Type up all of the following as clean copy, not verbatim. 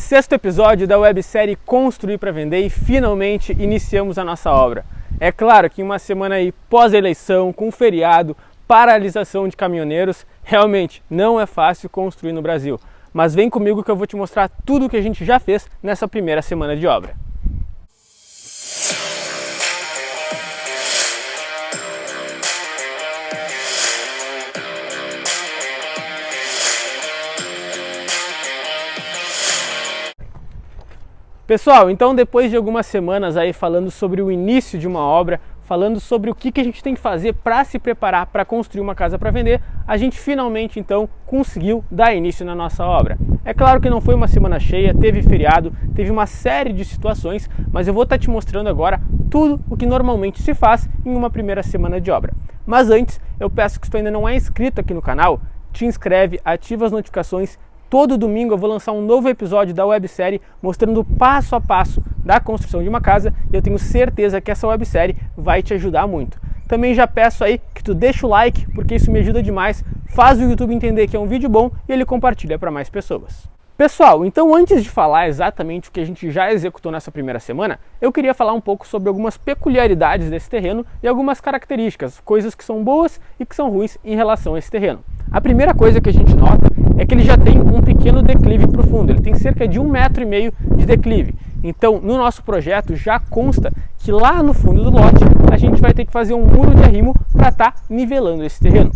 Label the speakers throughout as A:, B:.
A: 6º episódio da websérie Construir para Vender e finalmente iniciamos a nossa obra. É claro que em uma semana aí pós-eleição, com feriado, paralisação de caminhoneiros, realmente não é fácil construir no Brasil. Mas vem comigo que eu vou te mostrar tudo o que a gente já fez nessa primeira semana de obra. Pessoal, então depois de algumas semanas aí falando sobre o início de uma obra, falando sobre o que a gente tem que fazer para se preparar para construir uma casa para vender, a gente finalmente então conseguiu dar início na nossa obra. É claro que não foi uma semana cheia, teve feriado, teve uma série de situações, mas eu vou estar te mostrando agora tudo o que normalmente se faz em uma primeira semana de obra. Mas antes, eu peço que se tu ainda não é inscrito aqui no canal, te inscreve, ativa as notificações. Todo domingo eu vou lançar um novo episódio da websérie mostrando o passo a passo da construção de uma casa e eu tenho certeza que essa websérie vai te ajudar muito. Também já peço aí que tu deixa o like, porque isso me ajuda demais, faz o YouTube entender que é um vídeo bom e ele compartilha para mais pessoas. Pessoal, então antes de falar exatamente o que a gente já executou nessa primeira semana, eu queria falar um pouco sobre algumas peculiaridades desse terreno e algumas características, coisas que são boas e que são ruins em relação a esse terreno. A primeira coisa que a gente nota é que ele já tem um pequeno declive profundo, ele tem cerca de 1,5 m de declive. Então, no nosso projeto já consta que lá no fundo do lote a gente vai ter que fazer um muro de arrimo para estar nivelando esse terreno.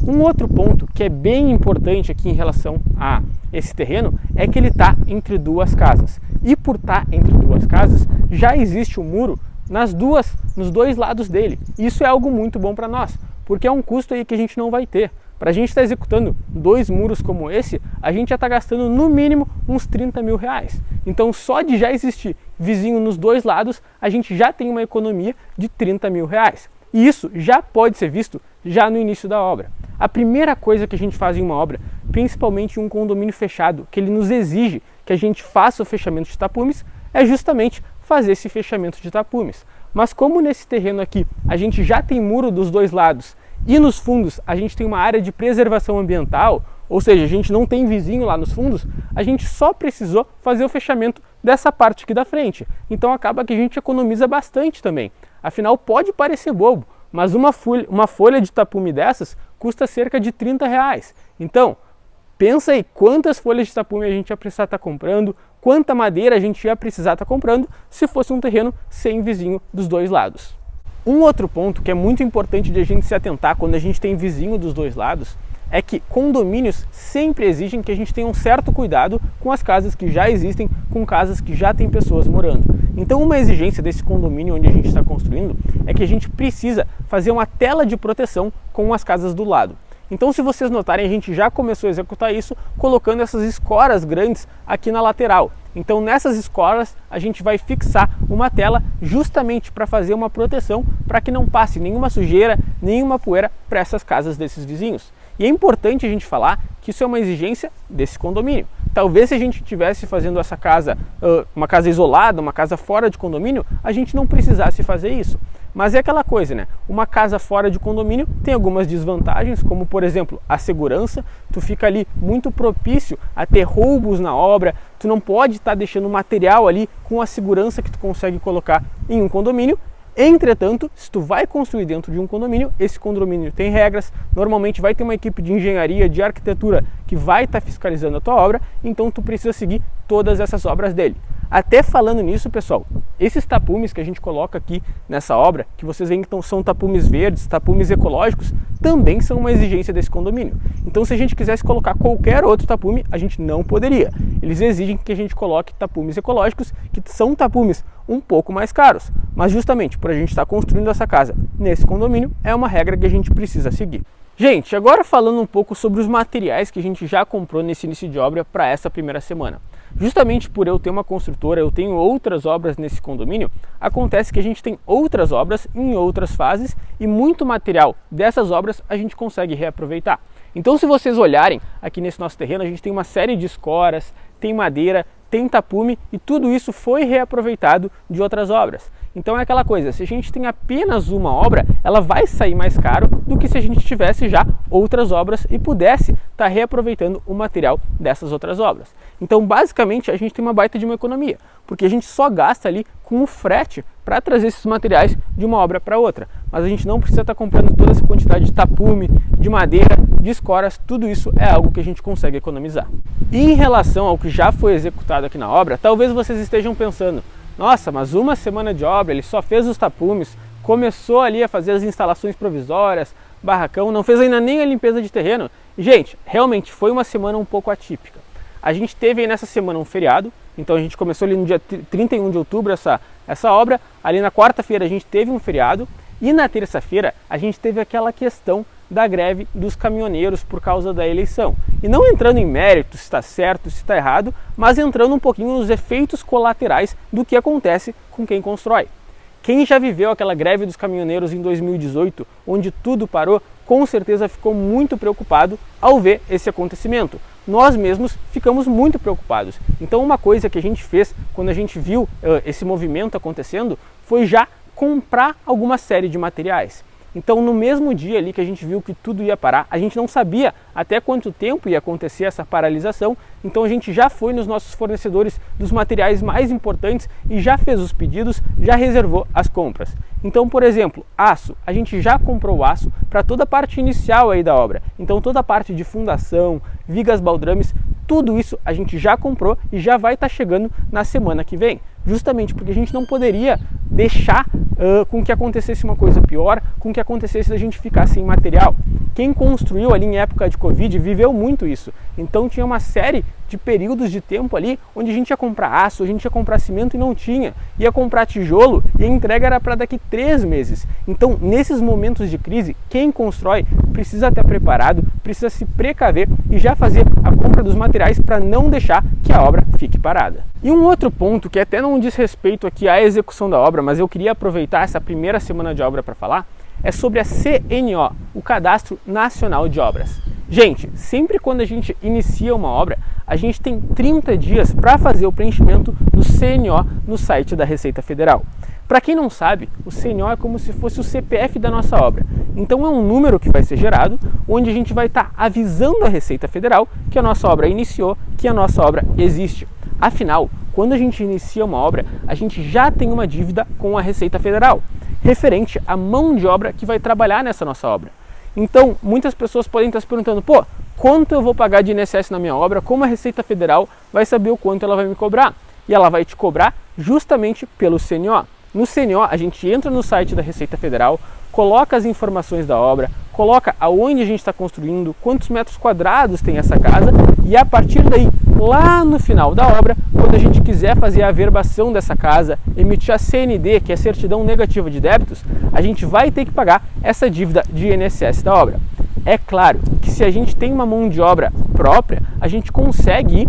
A: Um outro ponto que é bem importante aqui em relação a esse terreno é que ele está entre duas casas. E por estar entre duas casas, já existe um muro nos dois lados dele. Isso é algo muito bom para nós, porque é um custo aí que a gente não vai ter. Para a gente estar executando 2 muros como esse, a gente já está gastando no mínimo uns 30 mil reais. Então só de já existir vizinho nos dois lados, a gente já tem uma economia de 30 mil reais. E isso já pode ser visto já no início da obra. A primeira coisa que a gente faz em uma obra, principalmente em um condomínio fechado, que ele nos exige que a gente faça o fechamento de tapumes, é justamente fazer esse fechamento de tapumes. Mas como nesse terreno aqui a gente já tem muro dos dois lados e nos fundos a gente tem uma área de preservação ambiental, ou seja, a gente não tem vizinho lá nos fundos, a gente só precisou fazer o fechamento dessa parte aqui da frente. Então acaba que a gente economiza bastante também. Afinal, pode parecer bobo, mas uma folha de tapume dessas custa cerca de 30 reais. Então, pensa aí quantas folhas de tapume a gente ia precisar estar comprando, quanta madeira a gente ia precisar estar comprando se fosse um terreno sem vizinho dos dois lados. Um outro ponto que é muito importante de a gente se atentar quando a gente tem vizinho dos dois lados é que condomínios sempre exigem que a gente tenha um certo cuidado com as casas que já existem, com casas que já tem pessoas morando. Então uma exigência desse condomínio onde a gente está construindo é que a gente precisa fazer uma tela de proteção com as casas do lado. Então se vocês notarem, a gente já começou a executar isso colocando essas escoras grandes aqui na lateral. Então nessas escoras a gente vai fixar uma tela justamente para fazer uma proteção para que não passe nenhuma sujeira, nenhuma poeira para essas casas desses vizinhos. E é importante a gente falar que isso é uma exigência desse condomínio. Talvez se a gente estivesse fazendo essa casa, uma casa isolada, uma casa fora de condomínio, a gente não precisasse fazer isso. Mas é aquela coisa, né? Uma casa fora de condomínio tem algumas desvantagens, como por exemplo, a segurança. Tu fica ali muito propício a ter roubos na obra, tu não pode estar deixando material ali com a segurança que tu consegue colocar em um condomínio. Entretanto, se tu vai construir dentro de um condomínio, esse condomínio tem regras, normalmente vai ter uma equipe de engenharia, de arquitetura que vai estar fiscalizando a tua obra, então tu precisa seguir todas essas obras dele. Até falando nisso, pessoal, esses tapumes que a gente coloca aqui nessa obra, que vocês veem que são tapumes verdes, tapumes ecológicos, também são uma exigência desse condomínio. Então se a gente quisesse colocar qualquer outro tapume, a gente não poderia. Eles exigem que a gente coloque tapumes ecológicos, que são tapumes um pouco mais caros. Mas justamente por a gente estar construindo essa casa nesse condomínio, é uma regra que a gente precisa seguir. Gente, agora falando um pouco sobre os materiais que a gente já comprou nesse início de obra para essa primeira semana. Justamente por eu ter uma construtora, eu tenho outras obras nesse condomínio, acontece que a gente tem outras obras em outras fases e muito material dessas obras a gente consegue reaproveitar. Então se vocês olharem aqui nesse nosso terreno, a gente tem uma série de escoras, tem madeira, tem tapume e tudo isso foi reaproveitado de outras obras. Então é aquela coisa, se a gente tem apenas uma obra, ela vai sair mais caro do que se a gente tivesse já outras obras e pudesse estar reaproveitando o material dessas outras obras. Então basicamente a gente tem uma baita de uma economia, porque a gente só gasta ali com o frete para trazer esses materiais de uma obra para outra. Mas a gente não precisa estar comprando toda essa quantidade de tapume, de madeira, de escoras, tudo isso é algo que a gente consegue economizar. E em relação ao que já foi executado aqui na obra, talvez vocês estejam pensando, nossa, mas uma semana de obra, ele só fez os tapumes, começou ali a fazer as instalações provisórias, barracão, não fez ainda nem a limpeza de terreno. Gente, realmente foi uma semana um pouco atípica. A gente teve aí nessa semana um feriado, então a gente começou ali no dia 31 de outubro essa obra, ali na quarta-feira a gente teve um feriado e na terça-feira a gente teve aquela questão da greve dos caminhoneiros por causa da eleição. E não entrando em mérito se está certo, se está errado, mas entrando um pouquinho nos efeitos colaterais do que acontece com quem constrói. Quem já viveu aquela greve dos caminhoneiros em 2018, onde tudo parou, com certeza ficou muito preocupado ao ver esse acontecimento. Nós mesmos ficamos muito preocupados. Então uma coisa que a gente fez quando a gente viu esse movimento acontecendo foi já comprar alguma série de materiais. Então no mesmo dia ali que a gente viu que tudo ia parar, a gente não sabia até quanto tempo ia acontecer essa paralisação, então a gente já foi nos nossos fornecedores dos materiais mais importantes e já fez os pedidos, já reservou as compras. Então, por exemplo, aço, a gente já comprou o aço para toda a parte inicial aí da obra. Então toda a parte de fundação, vigas baldrames, tudo isso a gente já comprou e já vai estar chegando na semana que vem. Justamente porque a gente não poderia deixar com que acontecesse uma coisa pior, com que acontecesse a gente ficar sem material. Quem construiu ali em época de Covid viveu muito isso. Então tinha uma série de períodos de tempo ali onde a gente ia comprar aço, a gente ia comprar cimento e não tinha. Ia comprar tijolo e a entrega era para daqui 3 meses. Então nesses momentos de crise, quem constrói precisa estar preparado, precisa se precaver e já fazer a compra dos materiais para não deixar que a obra fique parada. E um outro ponto que até não diz respeito aqui à execução da obra, mas eu queria aproveitar essa primeira semana de obra para falar, é sobre a CNO, o Cadastro Nacional de Obras. Gente, sempre quando a gente inicia uma obra, a gente tem 30 dias para fazer o preenchimento do CNO no site da Receita Federal. Para quem não sabe, o CNO é como se fosse o CPF da nossa obra. Então é um número que vai ser gerado, onde a gente vai estar avisando a Receita Federal que a nossa obra iniciou, que a nossa obra existe. Afinal, quando a gente inicia uma obra, a gente já tem uma dívida com a Receita Federal, referente à mão de obra que vai trabalhar nessa nossa obra. Então, muitas pessoas podem estar se perguntando, pô, quanto eu vou pagar de INSS na minha obra? Como a Receita Federal vai saber o quanto ela vai me cobrar? E ela vai te cobrar justamente pelo CNO. No CNO, a gente entra no site da Receita Federal, coloca as informações da obra, coloca aonde a gente está construindo, quantos metros quadrados tem essa casa e a partir daí, lá no final da obra, quando a gente quiser fazer a averbação dessa casa, emitir a CND, que é a Certidão Negativa de Débitos, a gente vai ter que pagar essa dívida de INSS da obra. É claro que se a gente tem uma mão de obra própria, a gente consegue ir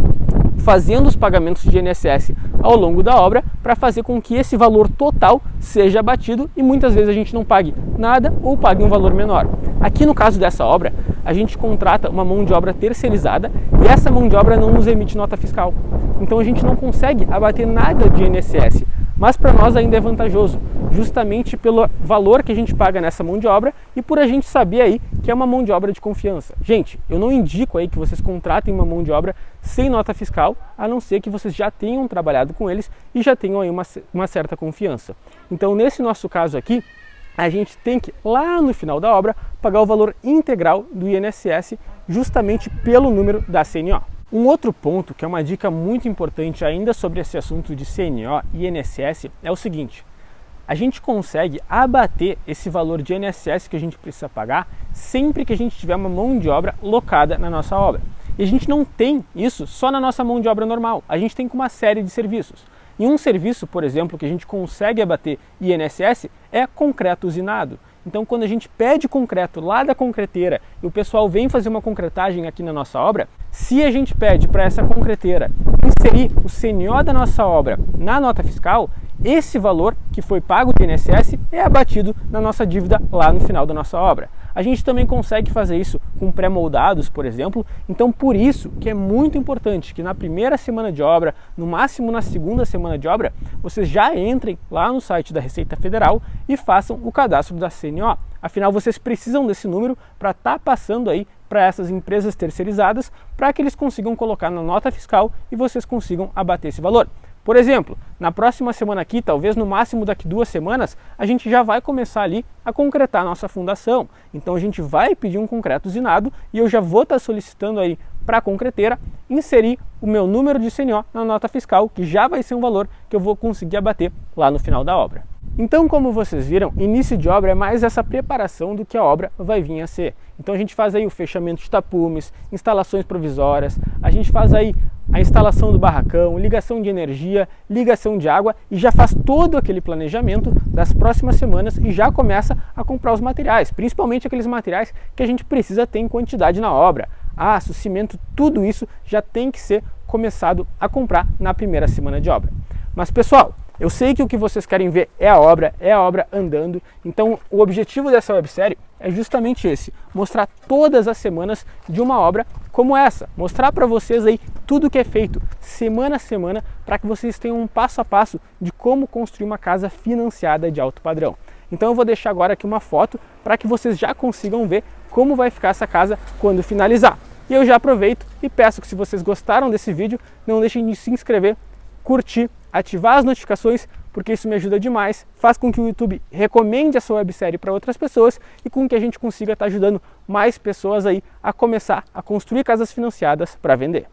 A: fazendo os pagamentos de INSS ao longo da obra para fazer com que esse valor total seja abatido e muitas vezes a gente não pague nada ou pague um valor menor. Aqui no caso dessa obra, a gente contrata uma mão de obra terceirizada e essa mão de obra não nos emite nota fiscal. Então a gente não consegue abater nada de INSS, mas para nós ainda é vantajoso, justamente pelo valor que a gente paga nessa mão de obra e por a gente saber aí que é uma mão de obra de confiança. Gente, eu não indico aí que vocês contratem uma mão de obra sem nota fiscal, a não ser que vocês já tenham trabalhado com eles e já tenham aí uma certa confiança. Então, nesse nosso caso aqui, a gente tem que, lá no final da obra, pagar o valor integral do INSS justamente pelo número da CNO. Um outro ponto, que é uma dica muito importante ainda sobre esse assunto de CNO e INSS, é o seguinte: a gente consegue abater esse valor de INSS que a gente precisa pagar sempre que a gente tiver uma mão de obra locada na nossa obra. E a gente não tem isso só na nossa mão de obra normal, a gente tem com uma série de serviços. E um serviço, por exemplo, que a gente consegue abater INSS é concreto usinado. Então, quando a gente pede concreto lá da concreteira e o pessoal vem fazer uma concretagem aqui na nossa obra, se a gente pede para essa concreteira inserir o CNO da nossa obra na nota fiscal, esse valor que foi pago de INSS é abatido na nossa dívida lá no final da nossa obra. A gente também consegue fazer isso com pré-moldados, por exemplo. Então, por isso que é muito importante que na primeira semana de obra, no máximo na segunda semana de obra, vocês já entrem lá no site da Receita Federal e façam o cadastro da CNO. Afinal, vocês precisam desse número para estar passando aí para essas empresas terceirizadas, para que eles consigam colocar na nota fiscal e vocês consigam abater esse valor. Por exemplo, na próxima semana aqui, talvez no máximo daqui 2 semanas, a gente já vai começar ali a concretar a nossa fundação. Então a gente vai pedir um concreto usinado e eu já vou estar solicitando aí para a concreteira inserir o meu número de CNO na nota fiscal, que já vai ser um valor que eu vou conseguir abater lá no final da obra. Então, como vocês viram, início de obra é mais essa preparação do que a obra vai vir a ser. Então a gente faz aí o fechamento de tapumes, instalações provisórias, a gente faz aí a instalação do barracão, ligação de energia, ligação de água e já faz todo aquele planejamento das próximas semanas e já começa a comprar os materiais, principalmente aqueles materiais que a gente precisa ter em quantidade na obra. Aço, cimento, tudo isso já tem que ser começado a comprar na primeira semana de obra. Mas pessoal, eu sei que o que vocês querem ver é a obra andando, então o objetivo dessa websérie é justamente esse, mostrar todas as semanas de uma obra como essa, mostrar para vocês aí tudo que é feito semana a semana para que vocês tenham um passo a passo de como construir uma casa financiada de alto padrão. Então eu vou deixar agora aqui uma foto para que vocês já consigam ver como vai ficar essa casa quando finalizar. E eu já aproveito e peço que se vocês gostaram desse vídeo, não deixem de se inscrever, curtir, ativar as notificações, porque isso me ajuda demais, faz com que o YouTube recomende essa websérie para outras pessoas e com que a gente consiga estar ajudando mais pessoas aí a começar a construir casas financiadas para vender.